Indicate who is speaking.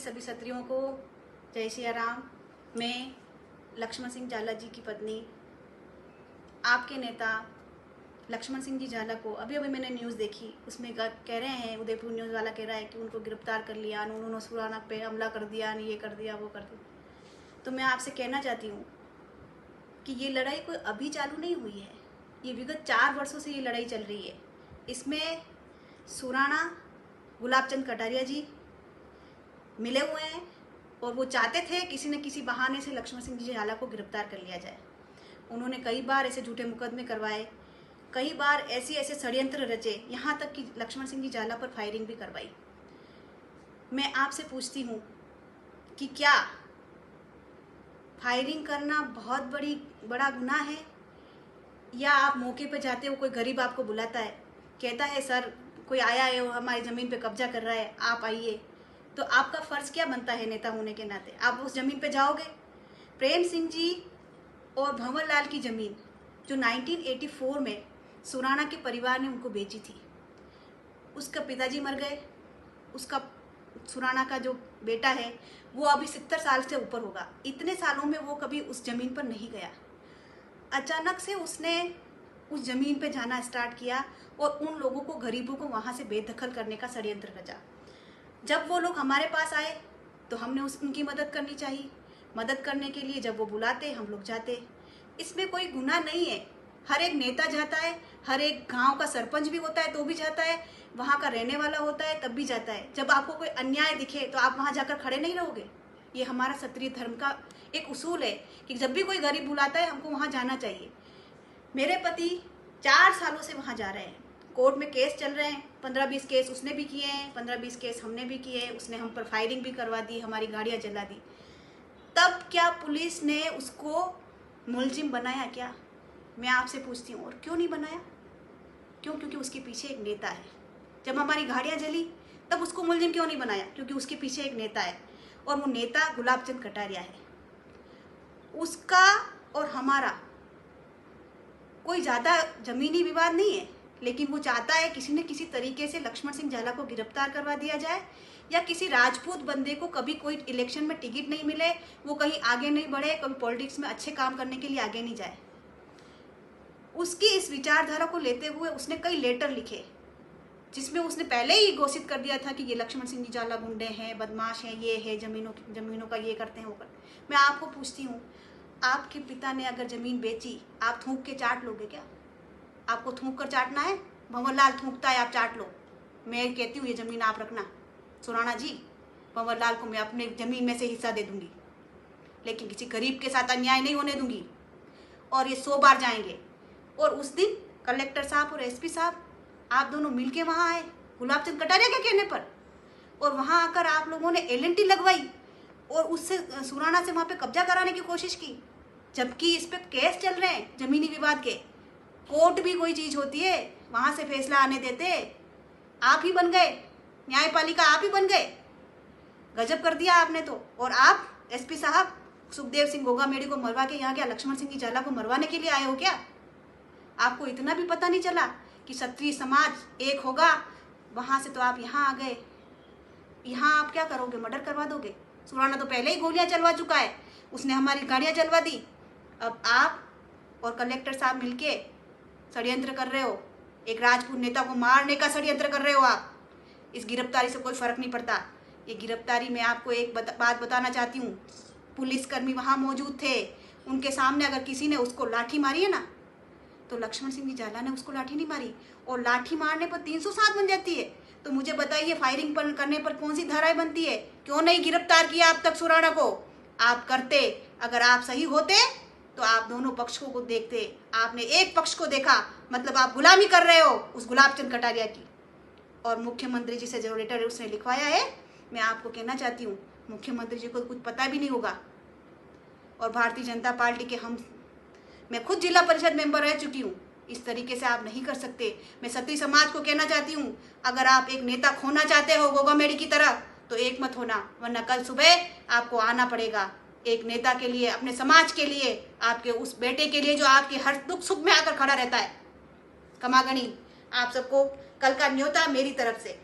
Speaker 1: सभी क्षत्रियों को जय सिया राम। मैं लक्ष्मण सिंह झाला जी की पत्नी, आपके नेता लक्ष्मण सिंह जी झाला को अभी मैंने न्यूज़ देखी, उसमें कह रहे हैं, उदयपुर न्यूज़ वाला कह रहा है कि उनको गिरफ्तार कर लिया, उन्होंने सुराना पे हमला कर दिया, ये कर दिया वो कर दिया। तो मैं आपसे कहना चाहती हूँ कि ये लड़ाई कोई अभी चालू नहीं हुई है, ये विगत 4 वर्षों से ये लड़ाई चल रही है। इसमें सुराना गुलाबचंद कटारिया जी मिले हुए हैं और वो चाहते थे किसी न किसी बहाने से लक्ष्मण सिंह जी झाला को गिरफ्तार कर लिया जाए। उन्होंने कई बार ऐसे झूठे मुकदमे करवाए, कई बार ऐसे षड्यंत्र रचे, यहाँ तक कि लक्ष्मण सिंह जी झाला पर फायरिंग भी करवाई। मैं आपसे पूछती हूँ कि क्या फायरिंग करना बहुत बड़ा गुनाह है, या आप मौके पर जाते हो, कोई गरीब आपको बुलाता है, कहता है सर कोई आया है वो हमारी ज़मीन पे कब्जा कर रहा है, आप आइए, तो आपका फ़र्ज़ क्या बनता है नेता होने के नाते? आप उस ज़मीन पे जाओगे? प्रेम सिंह जी और भंवर लाल की ज़मीन जो 1984 में सुराना के परिवार ने उनको बेची थी, उसका पिताजी मर गए, उसका सुराना का जो बेटा है वो अभी 70 साल से ऊपर होगा, इतने सालों में वो कभी उस ज़मीन पर नहीं गया। अचानक से उसने उस ज़मीन पे जाना स्टार्ट किया और उन लोगों को, गरीबों को वहाँ से बेदखल करने का षड्यंत्र रचा। जब वो लोग हमारे पास आए तो हमने उनकी मदद करनी चाहिए। मदद करने के लिए जब वो बुलाते हम लोग जाते, इसमें कोई गुनाह नहीं है। हर एक नेता जाता है, हर एक गांव का सरपंच भी होता है तो भी जाता है, वहाँ का रहने वाला होता है तब भी जाता है। जब आपको कोई अन्याय दिखे तो आप वहाँ जाकर खड़े नहीं रहोगे। ये हमारा क्षत्रिय धर्म का एक उसूल है कि जब भी कोई गरीब बुलाता है हमको वहाँ जाना चाहिए। मेरे पति 4 सालों से वहाँ जा रहे हैं, कोर्ट में केस चल रहे हैं, 15-20 केस उसने भी किए हैं, 15-20 केस हमने भी किए हैं। उसने हम पर फायरिंग भी करवा दी, हमारी गाड़ियाँ जला दी। तब क्या पुलिस ने उसको मुलजिम बनाया क्या? मैं आपसे पूछती हूँ, और क्यों नहीं बनाया? क्यों? क्योंकि उसके पीछे एक नेता है। जब हमारी गाड़ियाँ जली तब उसको मुलजिम क्यों नहीं बनाया? क्योंकि उसके पीछे एक नेता है, और वो नेता गुलाबचंद कटारिया है। उसका और हमारा कोई ज़्यादा ज़मीनी विवाद नहीं है, लेकिन वो चाहता है किसी न किसी तरीके से लक्ष्मण सिंह झाला को गिरफ्तार करवा दिया जाए, या किसी राजपूत बंदे को कभी कोई इलेक्शन में टिकट नहीं मिले, वो कहीं आगे नहीं बढ़े, कभी पॉलिटिक्स में अच्छे काम करने के लिए आगे नहीं जाए। उसकी इस विचारधारा को लेते हुए उसने कई लेटर लिखे, जिसमें उसने पहले ही घोषित कर दिया था कि ये लक्ष्मण सिंह जी झाला गुंडे हैं, बदमाश हैं, ये है, जमीनों का ये करते हैं वो करते। मैं आपको पूछती हूँ, आपके पिता ने अगर ज़मीन बेची, आप थूक के चाट लोगे क्या? आपको थूक कर चाटना है? भंवर लाल थूकता है, आप चाट लो। मैं कहती हूँ ये ज़मीन आप रखना सुराना जी, भंवर लाल को मैं अपने ज़मीन में से हिस्सा दे दूंगी, लेकिन किसी गरीब के साथ अन्याय नहीं होने दूंगी। और ये 100 बार जाएंगे। और उस दिन कलेक्टर साहब और एसपी साहब आप दोनों मिलके वहाँ आए गुलाबचंद कटारिया के कहने पर, और वहाँ आकर आप लोगों ने LNT लगवाई और उससे सुराना से वहाँ पे कब्जा कराने की कोशिश की, जबकि इस पे केस चल रहे हैं ज़मीनी विवाद के। कोर्ट भी कोई चीज़ होती है, वहाँ से फैसला आने देते। आप ही बन गए न्यायपालिका, आप ही बन गए। गजब कर दिया आपने तो। और आप एसपी साहब सुखदेव सिंह गोगामेड़ी को मरवा के यहाँ क्या लक्ष्मण सिंह जी झाला को मरवाने के लिए आए हो क्या? आपको इतना भी पता नहीं चला कि क्षत्रिय समाज एक होगा? वहाँ से तो आप यहाँ आ गए। यहाँ आप क्या करोगे? मर्डर करवा दोगे? सुराना तो पहले ही गोलियाँ चलवा चुका है, उसने हमारी गाड़ियाँ जलवा दी। अब आप और कलेक्टर साहब मिलके षड्यंत्र कर रहे हो, एक राजपूत नेता को मारने का षड्यंत्र कर रहे हो आप। इस गिरफ्तारी से कोई फर्क नहीं पड़ता। ये गिरफ्तारी में आपको एक बात बताना चाहती हूँ, पुलिसकर्मी वहाँ मौजूद थे, उनके सामने अगर किसी ने उसको लाठी मारी है ना, तो लक्ष्मण सिंह जी झाला ने उसको लाठी नहीं मारी, और लाठी मारने पर 307 बन जाती है। तो मुझे बताइए फायरिंग करने पर कौन सी धाराएं बनती है? क्यों नहीं गिरफ्तार किया अब तक सुराना को? आप करते, अगर आप सही होते तो आप दोनों पक्षों को देखते। आपने एक पक्ष को देखा, मतलब आप गुलामी कर रहे हो उस गुलाबचंद कटारिया की। और मुख्यमंत्री जी से जो लेटर उसने लिखवाया है, मैं आपको कहना चाहती हूँ मुख्यमंत्री जी को कुछ पता भी नहीं होगा। और भारतीय जनता पार्टी के मैं खुद जिला परिषद मेंबर रह चुकी हूँ। इस तरीके से आप नहीं कर सकते। मैं क्षत्रिय समाज को कहना चाहती हूँ, अगर आप एक नेता खोना चाहते हो गोगामेड़ी की तरह, तो एक मत होना, वरना कल सुबह आपको आना पड़ेगा एक नेता के लिए, अपने समाज के लिए, आपके उस बेटे के लिए जो आपके हर दुख सुख में आकर खड़ा रहता है। कमागणी, आप सबको कल का न्योता मेरी तरफ से।